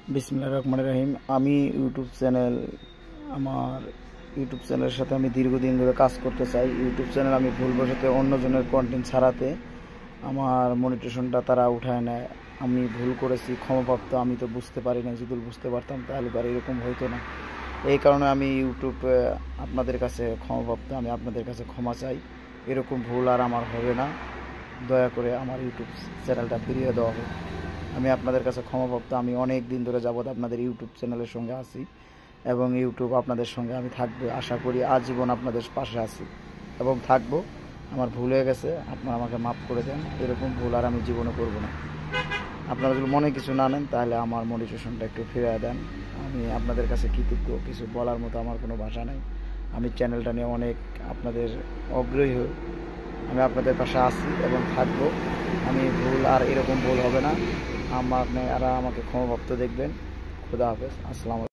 বিসমিল্লাহির রহমানির রহিম। আমি ইউটিউব চ্যানেলের সাথে আমি দীর্ঘদিন ধরে কাজ করতে চাই। ইউটিউব চ্যানেল আমি ভুলবশত অন্যজনের কন্টেন্ট ছাড়াতে আমার মনিটেশনটা তারা উঠায় নেয়। আমি ভুল করেছি, ক্ষমাপ্রাপ্ত। আমি তো বুঝতে পারি না, যদি বুঝতে পারতাম তাহলে আর এরকম হইতো না। এই কারণে আমি আপনাদের কাছে ক্ষমাপ্রাপ্ত। আমি আপনাদের কাছে ক্ষমা চাই। এরকম ভুল আর আমার হবে না। দয়া করে আমার ইউটিউব চ্যানেলটা ফিরিয়ে দেওয়া হোক। আমি আপনাদের কাছে ক্ষমাপ্রাপ্ত। আমি অনেক দিন ধরে যাবত আপনাদের ইউটিউব চ্যানেলের সঙ্গে আছি এবং ইউটিউব আপনাদের সঙ্গে আমি থাকবো। আশা করি আজীবন আপনাদের পাশে আছি এবং থাকবো। আমার ভুল হয়ে গেছে, আপনারা আমাকে মাফ করে দেন। এরকম ভুল আর আমি জীবনে করব না। আপনারা যদি মনে কিছু না নেন তাহলে আমার মনিটেশনটা একটু ফিরিয়ে দেন। আমি আপনাদের কাছে কৃতজ্ঞ। কিছু বলার মতো আমার কোনো ভাষা নেই। আমি চ্যানেলটা নিয়ে অনেক আপনাদের আগ্রহী হই। আমি আপনাদের পাশে আছি এবং থাকবো। আমি এরকম ভুল হবে না। আপনারা আমাকে ক্ষমাপ্রাপ্ত দেখবেন। খুদা হাফেজ। আসসালামু আলাইকুম।